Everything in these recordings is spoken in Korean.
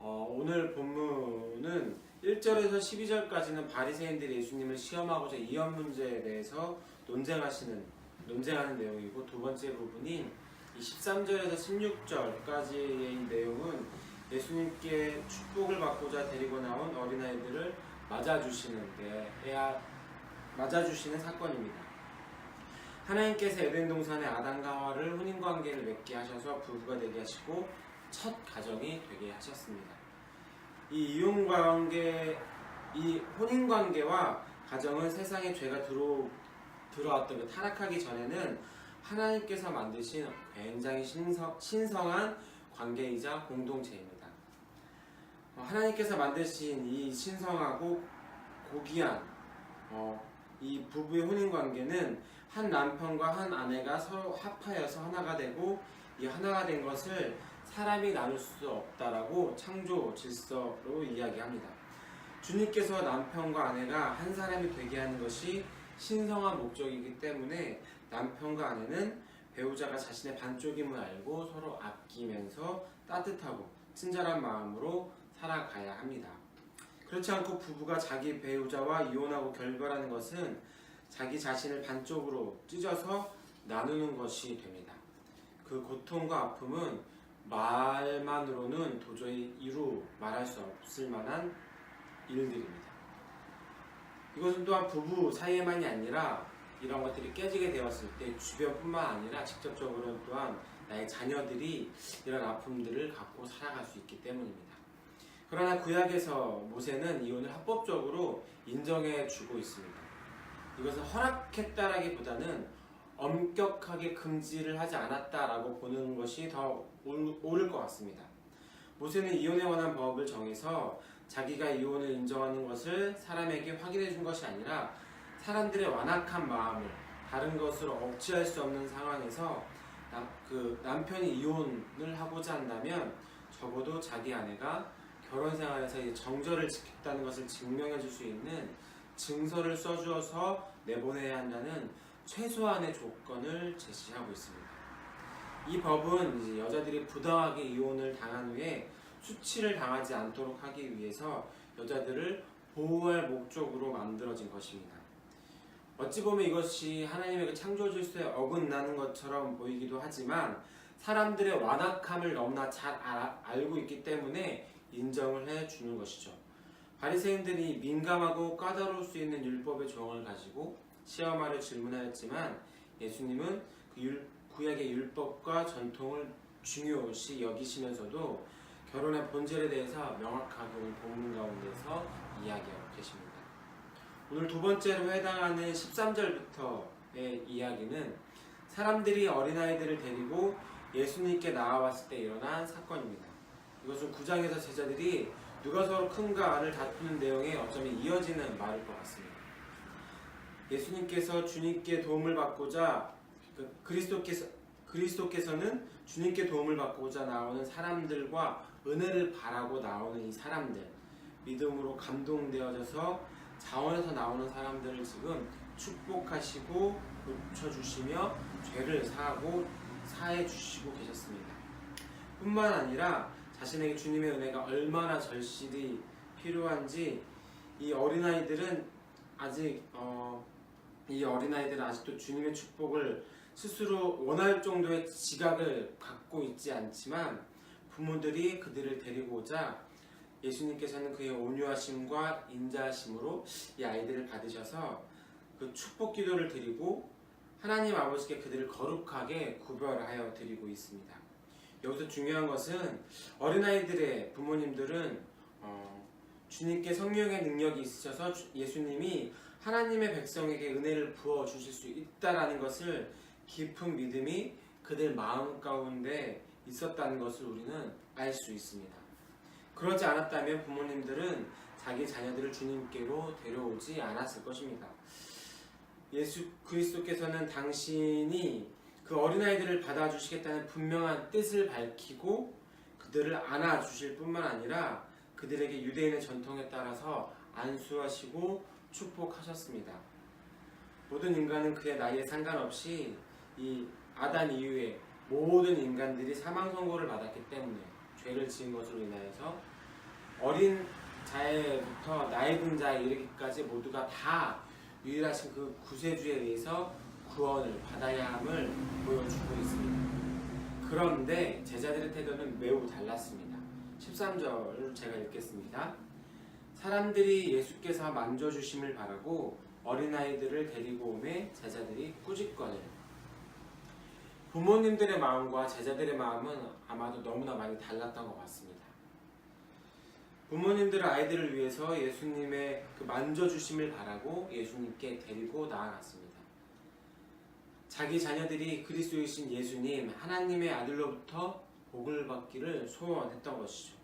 오늘 본문은 1절에서 12절까지는 바리새인들이 예수님을 시험하고자 이언 문제에 대해서 논쟁하는 내용이고, 두 번째 부분인 이 13절에서 16절까지의 내용은 예수님께 축복을 받고자 데리고 나온 어린아이들을 맞아주시는 사건입니다. 하나님께서 에덴 동산에 아담과 하와를 혼인관계를 맺게 하셔서 부부가 되게 하시고 첫 가정이 되게 하셨습니다. 이 혼인관계와 가정은 세상에 죄가 들어왔던 그 타락하기 전에는 하나님께서 만드신 굉장히 신성한 관계이자 공동체입니다. 하나님께서 만드신 이 신성하고 고귀한 이 부부의 혼인관계는 한 남편과 한 아내가 서로 합하여서 하나가 되고, 이 하나가 된 것을 사람이 나눌 수 없다라고 창조 질서로 이야기합니다. 주님께서 남편과 아내가 한 사람이 되게 하는 것이 신성한 목적이기 때문에 남편과 아내는 배우자가 자신의 반쪽임을 알고 서로 아끼면서 따뜻하고 친절한 마음으로 살아가야 합니다. 그렇지 않고 부부가 자기 배우자와 이혼하고 결별하는 것은 자기 자신을 반쪽으로 찢어서 나누는 것이 됩니다. 그 고통과 아픔은 말만으로는 도저히 말할 수 없을 만한 일들입니다. 이것은 또한 부부 사이에만이 아니라 이런 것들이 깨지게 되었을 때 주변뿐만 아니라 직접적으로는 또한 나의 자녀들이 이런 아픔들을 갖고 살아갈 수 있기 때문입니다. 그러나 구약에서 모세는 이혼을 합법적으로 인정해 주고 있습니다. 이것은 허락했다라기보다는 엄격하게 금지를 하지 않았다라고 보는 것이 더 옳을 것 같습니다. 모세는 이혼에 관한 법을 정해서 자기가 이혼을 인정하는 것을 사람에게 확인해 준 것이 아니라 사람들의 완악한 마음을 다른 것으로 억제할 수 없는 상황에서 남편이 이혼을 하고자 한다면 적어도 자기 아내가 결혼 생활에서 정절을 지켰다는 것을 증명해 줄 수 있는 증서를 써주어서 내보내야 한다는 최소한의 조건을 제시하고 있습니다. 이 법은 이제 여자들이 부당하게 이혼을 당한 후에 수치를 당하지 않도록 하기 위해서 여자들을 보호할 목적으로 만들어진 것입니다. 어찌 보면 이것이 하나님의 그 창조 질서에 어긋나는 것처럼 보이기도 하지만 사람들의 완악함을 너무나 잘 알고 있기 때문에 인정을 해주는 것이죠. 바리새인들이 민감하고 까다로울 수 있는 율법의 조항을 가지고 시험하려 질문하였지만 예수님은 그 구약의 율법과 전통을 중요시 여기시면서도 결혼의 본질에 대해서 명확하게 오늘 본문 가운데서 이야기하고 계십니다. 오늘 두 번째로 해당하는 13절부터의 이야기는 사람들이 어린아이들을 데리고 예수님께 나와왔을 때 일어난 사건입니다. 이것은 9장에서 제자들이 누가 서로 큰가를 다투는 내용에 어쩌면 이어지는 말일 것 같습니다. 예수님께서 주님께 도움을 받고자 그리스도께서는 주님께 도움을 받고자 나오는 사람들과 은혜를 바라고 나오는 이 사람들, 믿음으로 감동되어져서 자원에서 나오는 사람들을 지금 축복하시고 고쳐주시며 죄를 사해 주시고 계셨습니다. 뿐만 아니라 자신에게 주님의 은혜가 얼마나 절실히 필요한지 이 어린아이들은 아직도 주님의 축복을 스스로 원할 정도의 지각을 갖고 있지 않지만 부모들이 그들을 데리고 오자 예수님께서는 그의 온유하심과 인자하심으로 이 아이들을 받으셔서 그 축복 기도를 드리고 하나님 아버지께 그들을 거룩하게 구별하여 드리고 있습니다. 여기서 중요한 것은 어린아이들의 부모님들은 주님께 성령의 능력이 있으셔서 예수님이 하나님의 백성에게 은혜를 부어주실 수 있다는 것을 깊은 믿음이 그들 마음 가운데 있었다는 것을 우리는 알 수 있습니다. 그러지 않았다면 부모님들은 자기 자녀들을 주님께로 데려오지 않았을 것입니다. 예수 그리스도께서는 당신이 그 어린아이들을 받아주시겠다는 분명한 뜻을 밝히고 그들을 안아주실 뿐만 아니라 그들에게 유대인의 전통에 따라서 안수하시고 축복하셨습니다. 모든 인간은 그의 나이에 상관없이 이 아담 이후에 모든 인간들이 사망 선고를 받았기 때문에 죄를 지은 것으로 인하여서 어린 자에부터 나이든 자에 이르기까지 모두가 다 유일하신 그 구세주에 의해서 구원을 받아야 함을 보여주고 있습니다. 그런데 제자들의 태도는 매우 달랐습니다. 13절을 제가 읽겠습니다. 사람들이 예수께서 만져주심을 바라고 어린아이들을 데리고 오매 제자들이 꾸짖거늘. 부모님들의 마음과 제자들의 마음은 아마도 너무나 많이 달랐던 것 같습니다. 부모님들은 아이들을 위해서 예수님의 그 만져주심을 바라고 예수님께 데리고 나아갔습니다. 자기 자녀들이 그리스도이신 예수님, 하나님의 아들로부터 복을 받기를 소원했던 것이죠.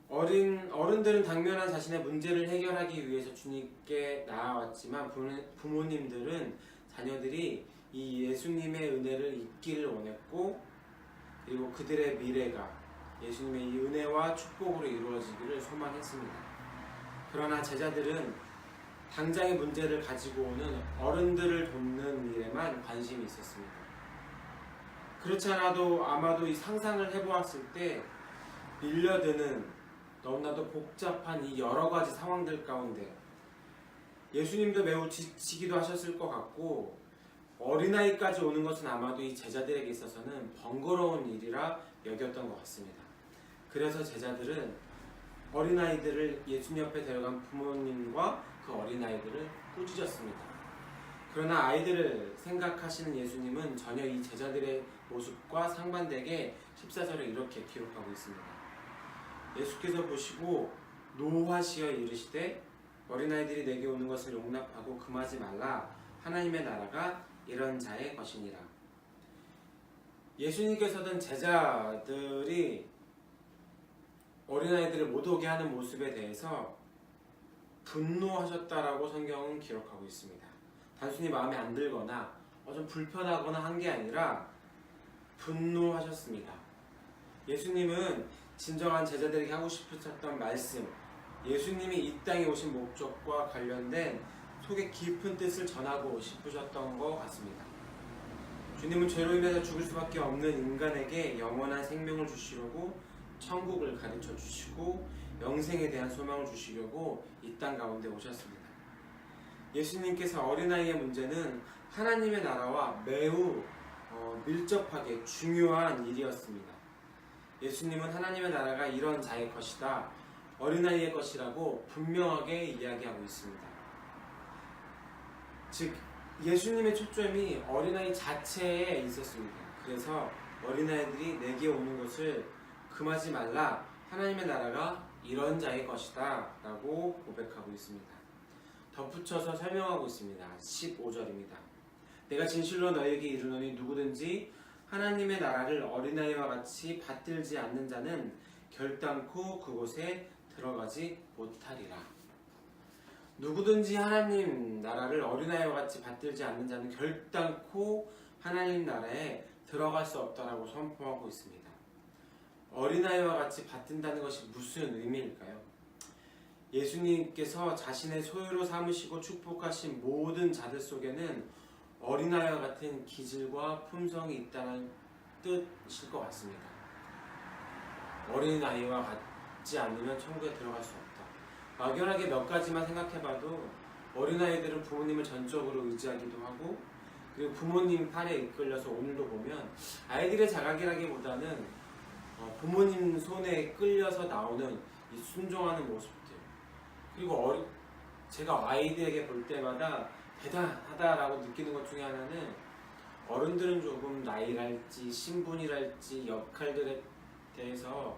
어른들은 당면한 자신의 문제를 해결하기 위해서 주님께 나아왔지만 부모님들은 자녀들이 이 예수님의 은혜를 잊기를 원했고, 그리고 그들의 미래가 예수님의 이 은혜와 축복으로 이루어지기를 소망했습니다. 그러나 제자들은 당장의 문제를 가지고 오는 어른들을 돕는 일에만 관심이 있었습니다. 그렇지 않아도 아마도 이 상상을 해보았을 때 밀려드는 너무나도 복잡한 이 여러 가지 상황들 가운데 예수님도 매우 지치기도 하셨을 것 같고, 어린아이까지 오는 것은 아마도 이 제자들에게 있어서는 번거로운 일이라 여겼던 것 같습니다. 그래서 제자들은 어린아이들을 예수님 옆에 데려간 부모님과 그 어린아이들을 꾸짖었습니다. 그러나 아이들을 생각하시는 예수님은 전혀 이 제자들의 모습과 상반되게 14절에 이렇게 기록하고 있습니다. 예수께서 보시고 노하시어 이르시되 어린아이들이 내게 오는 것을 용납하고 금하지 말라. 하나님의 나라가 이런 자의 것이니라. 예수님께서는 제자들이 어린아이들을 못 오게 하는 모습에 대해서 분노하셨다라고 성경은 기록하고 있습니다. 단순히 마음에 안 들거나 좀 불편하거나 한 게 아니라 분노하셨습니다. 예수님은 진정한 제자들에게 하고 싶으셨던 말씀, 예수님이 이 땅에 오신 목적과 관련된 속에 깊은 뜻을 전하고 싶으셨던 것 같습니다. 주님은 죄로 인해서 죽을 수밖에 없는 인간에게 영원한 생명을 주시려고 천국을 가르쳐 주시고 영생에 대한 소망을 주시려고 이 땅 가운데 오셨습니다. 예수님께서 어린아이의 문제는 하나님의 나라와 매우 밀접하게 중요한 일이었습니다. 예수님은 하나님의 나라가 이런 자의 것이다, 어린아이의 것이라고 분명하게 이야기하고 있습니다. 즉 예수님의 초점이 어린아이 자체에 있었습니다. 그래서 어린아이들이 내게 오는 것을 금하지 말라, 하나님의 나라가 이런 자의 것이다 라고 고백하고 있습니다. 덧붙여서 설명하고 있습니다. 15절입니다. 내가 진실로 너에게 이르노니 누구든지 하나님의 나라를 어린아이와 같이 받들지 않는 자는 결단코 그곳에 들어가지 못하리라. 누구든지 하나님 나라를 어린아이와 같이 받들지 않는 자는 결단코 하나님 나라에 들어갈 수 없다라고 선포하고 있습니다. 어린아이와 같이 받든다는 것이 무슨 의미일까요? 예수님께서 자신의 소유로 삼으시고 축복하신 모든 자들 속에는 어린아이와 같은 기질과 품성이 있다는 뜻일 것 같습니다. 어린아이와 같지 않으면 천국에 들어갈 수 없다. 막연하게 몇 가지만 생각해봐도 어린아이들은 부모님을 전적으로 의지하기도 하고, 그리고 부모님 팔에 이끌려서 오늘도 보면 아이들의 자각이라기보다는 부모님 손에 끌려서 나오는 이 순종하는 모습들, 그리고 제가 아이들에게 볼 때마다 대단하다라고 느끼는 것 중에 하나는, 어른들은 조금 나이랄지 신분이랄지 역할들에 대해서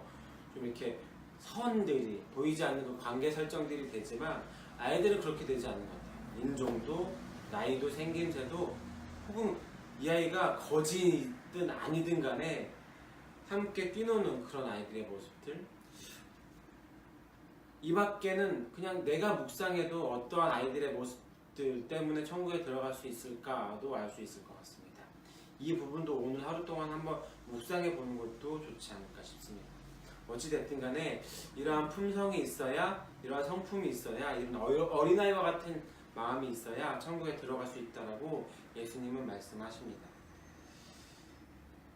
좀 이렇게 선들이 보이지 않는 그 관계 설정들이 되지만 아이들은 그렇게 되지 않는 것 같아요. 인종도 나이도 생김새도, 혹은 이 아이가 거지든 아니든 간에 함께 뛰노는 그런 아이들의 모습들, 이 밖에는 그냥 내가 묵상해도 어떠한 아이들의 모습들 때문에 천국에 들어갈 수 있을까도 알 수 있을 것 같습니다. 이 부분도 오늘 하루 동안 한번 묵상해 보는 것도 좋지 않을까 싶습니다. 어찌됐든 간에 이러한 품성이 있어야, 이러한 성품이 있어야, 이런 어린아이와 같은 마음이 있어야 천국에 들어갈 수 있다라고 예수님은 말씀하십니다.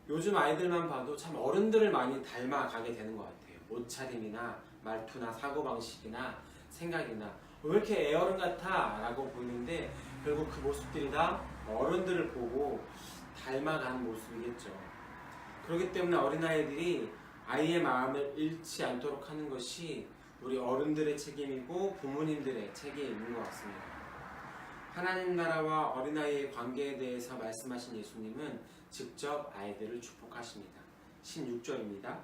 요즘 아이들만 봐도 참 어른들을 많이 닮아가게 되는 것 같아요. 옷차림이나 말투나 사고방식이나 생각이나 왜 이렇게 애어른 같아? 라고 보이는데 결국 그 모습들이 다 어른들을 보고 닮아가는 모습이겠죠. 그렇기 때문에 어린아이들이 아이의 마음을 잃지 않도록 하는 것이 우리 어른들의 책임이고 부모님들의 책임인 것 같습니다. 하나님 나라와 어린아이의 관계에 대해서 말씀하신 예수님은 직접 아이들을 축복하십니다. 16절입니다.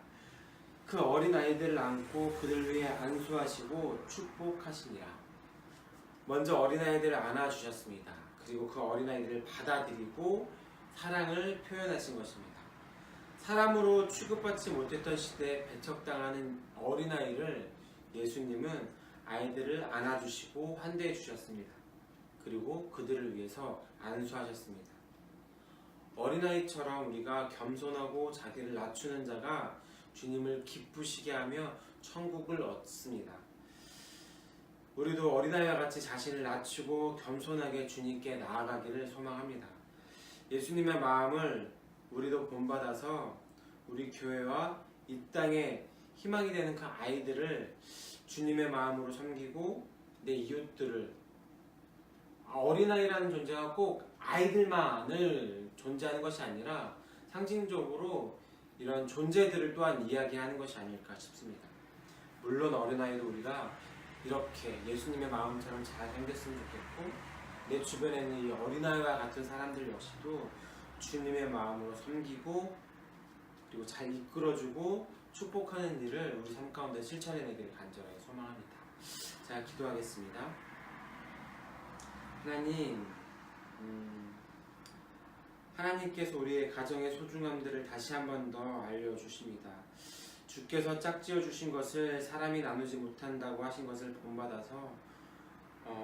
그 어린아이들을 안고 그들 위해 안수하시고 축복하시니라. 먼저 어린아이들을 안아주셨습니다. 그리고 그 어린아이들을 받아들이고 사랑을 표현하신 것입니다. 사람으로 취급받지 못했던 시대에 배척당하는 어린아이를 예수님은 아이들을 안아주시고 환대해 주셨습니다. 그리고 그들을 위해서 안수하셨습니다. 어린아이처럼 우리가 겸손하고 자기를 낮추는 자가 주님을 기쁘시게 하며 천국을 얻습니다. 우리도 어린아이와 같이 자신을 낮추고 겸손하게 주님께 나아가기를 소망합니다. 예수님의 마음을 우리도 본받아서 우리 교회와 이 땅에 희망이 되는 그 아이들을 주님의 마음으로 섬기고 내 이웃들을, 어린아이라는 존재가 꼭 아이들만을 존재하는 것이 아니라 상징적으로 이런 존재들을 또한 이야기하는 것이 아닐까 싶습니다. 물론 어린아이도 우리가 이렇게 예수님의 마음처럼 잘 생겼으면 좋겠고, 내 주변에 있는 이 어린아이와 같은 사람들 역시도 주님의 마음으로 섬기고 그리고 잘 이끌어주고 축복하는 일을 우리 삶 가운데 실천해내기를 간절하게 소망합니다. 자, 기도하겠습니다. 하나님, 하나님께서 우리의 가정의 소중함들을 다시 한 번 더 알려주십니다. 주께서 짝지어 주신 것을 사람이 나누지 못한다고 하신 것을 본받아서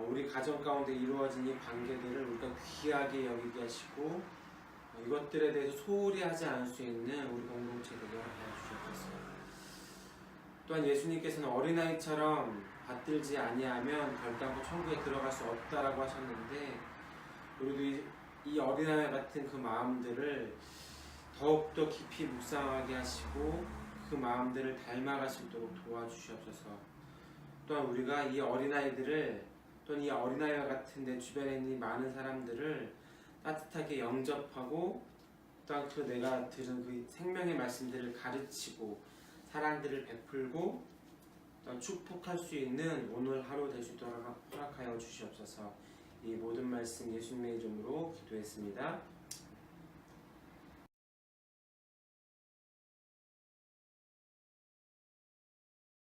우리 가정 가운데 이루어진 이 관계들을 우리가 귀하게 여기게 하시고 이것들에 대해서 소홀히 하지 않을 수 있는 우리 공동체 되게 해주셨습니다. 또한 예수님께서는 어린아이처럼 받들지 아니하면 결단코 천국에 들어갈 수 없다라고 하셨는데, 우리도 이 어린아이 같은 그 마음들을 더욱더 깊이 묵상하게 하시고 그 마음들을 닮아갈 수 있도록 도와주시옵소서. 또한 우리가 이 어린아이들을, 또는 이 어린아이와 같은 내 주변에 있는 많은 사람들을 따뜻하게 영접하고, 또한 그 내가 들은 그 생명의 말씀들을 가르치고 사랑들을 베풀고 또한 축복할 수 있는 오늘 하루 될 수 있도록 허락하여 주시옵소서. 이 모든 말씀 예수님의 이름으로 기도했습니다.